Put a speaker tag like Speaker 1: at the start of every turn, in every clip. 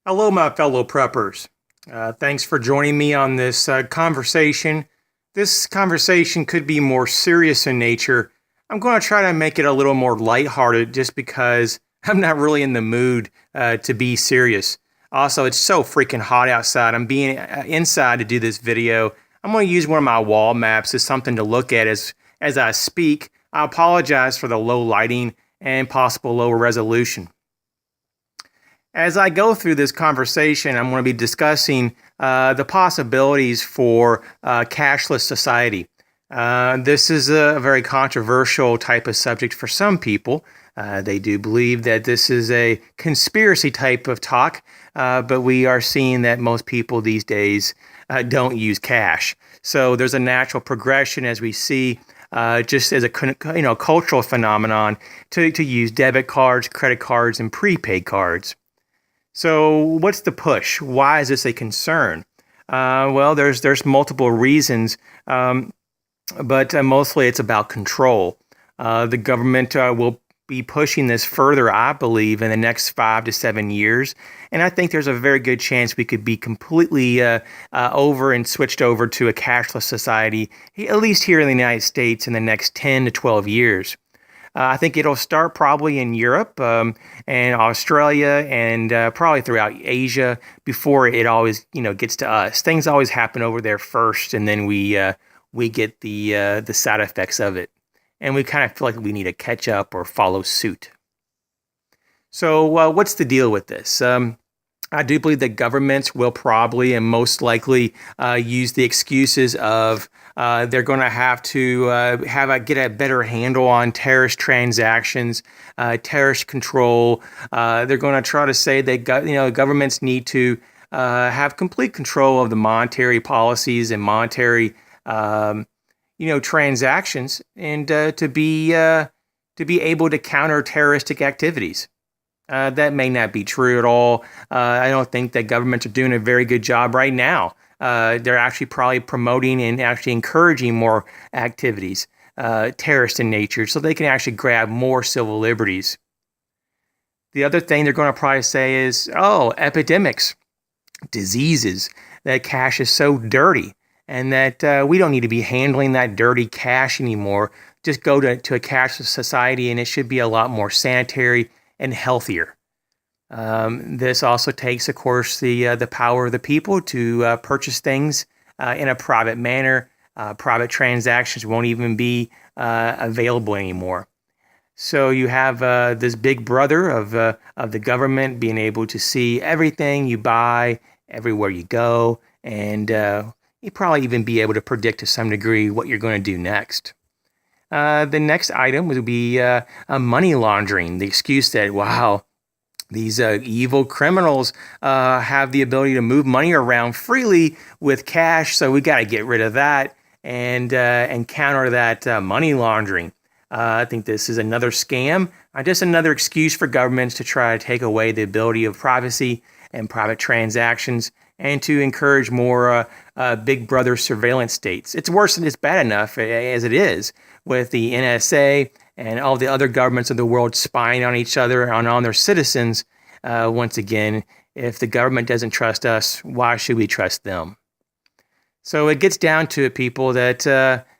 Speaker 1: Hello, my fellow preppers. Thanks for joining me on this conversation. This conversation could be more serious in nature. I'm going to try to make it a little more lighthearted just because I'm not really in the mood to be serious. Also, it's so freaking hot outside. I'm being inside to do this video. I'm going to use one of my wall maps as something to look at as I speak. I apologize for the low lighting and possible lower resolution. As I go through this conversation, I'm going to be discussing the possibilities for cashless society. This is a very controversial type of subject for some people. They do believe that this is a conspiracy type of talk, but we are seeing that most people these days don't use cash. So there's a natural progression as we see just as a cultural phenomenon to use debit cards, credit cards, and prepaid cards. So what's the push? Why is this a concern? Well, there's multiple reasons, but mostly it's about control. The government will be pushing this further, I believe, in the next 5 to 7 years. And I think there's a very good chance we could be completely over and switched over to a cashless society, at least here in the United States, in the next 10 to 12 years. I think it'll start probably in Europe and Australia and probably throughout Asia before it always, gets to us. Things always happen over there first, and then we get the side effects of it, and we kind of feel like we need to catch up or follow suit. So, what's the deal with this? I do believe that governments will probably and most likely use the excuses of they're going to have to get a better handle on terrorist transactions, terrorist control. They're going to try to say that governments need to have complete control of the monetary policies and monetary transactions, and to be able to counter terroristic activities. That may not be true at all. I don't think that governments are doing a very good job right now. They're actually probably promoting and actually encouraging more activities, terrorist in nature, so they can actually grab more civil liberties. The other thing they're going to probably say is, epidemics, diseases, that cash is so dirty, and that we don't need to be handling that dirty cash anymore. Just go to a cashless society, and it should be a lot more sanitary and healthier. This also takes, of course, the power of the people to purchase things in a private manner. Private transactions won't even be available anymore. So you have this big brother of the government being able to see everything you buy, everywhere you go, and you probably even be able to predict to some degree what you're going to do next. The next item would be money laundering. The excuse that, wow, these evil criminals have the ability to move money around freely with cash, so we got to get rid of that and counter that money laundering. I think this is another scam, just another excuse for governments to try to take away the ability of privacy and private transactions, and to encourage more Big Brother surveillance states. It's worse than it's bad enough as it is, with the NSA and all the other governments of the world spying on each other and on their citizens. Once again, if the government doesn't trust us, why should we trust them? So it gets down to it, people, that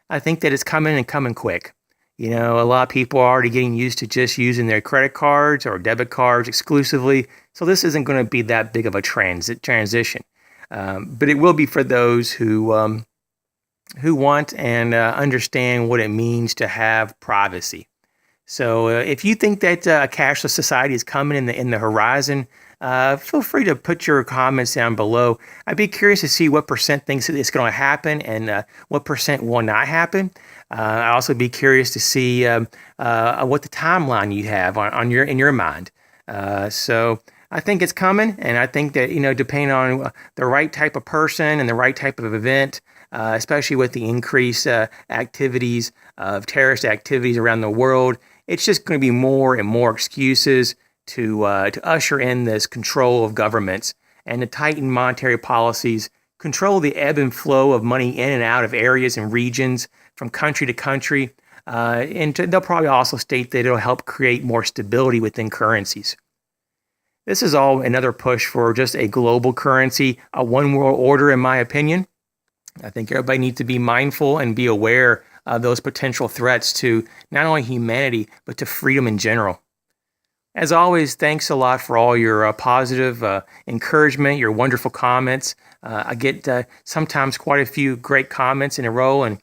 Speaker 1: I think that it's coming and coming quick. A lot of people are already getting used to just using their credit cards or debit cards exclusively. So this isn't going to be that big of a transition. But it will be for those who want and understand what it means to have privacy. So if you think that a cashless society is coming in the horizon, feel free to put your comments down below. I'd be curious to see what percent thinks it's going to happen and what percent will not happen. I'd also be curious to see what the timeline you have in your mind. So I think it's coming, and I think that depending on the right type of person and the right type of event, especially with the increased activities of terrorist activities around the world, it's just going to be more and more excuses to usher in this control of governments and to tighten monetary policies, control the ebb and flow of money in and out of areas and regions from country to country, and they'll probably also state that it'll help create more stability within currencies. This is all another push for just a global currency, a one world order, in my opinion. I think everybody needs to be mindful and be aware of those potential threats to not only humanity, but to freedom in general. As always, thanks a lot for all your positive encouragement, your wonderful comments. I get sometimes quite a few great comments in a row, and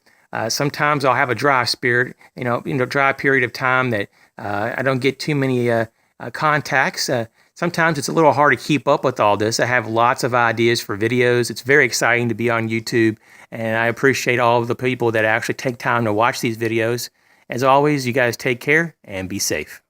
Speaker 1: sometimes I'll have a dry dry period of time that I don't get too many contacts. Sometimes it's a little hard to keep up with all this. I have lots of ideas for videos. It's very exciting to be on YouTube, and I appreciate all of the people that actually take time to watch these videos. As always, you guys take care and be safe.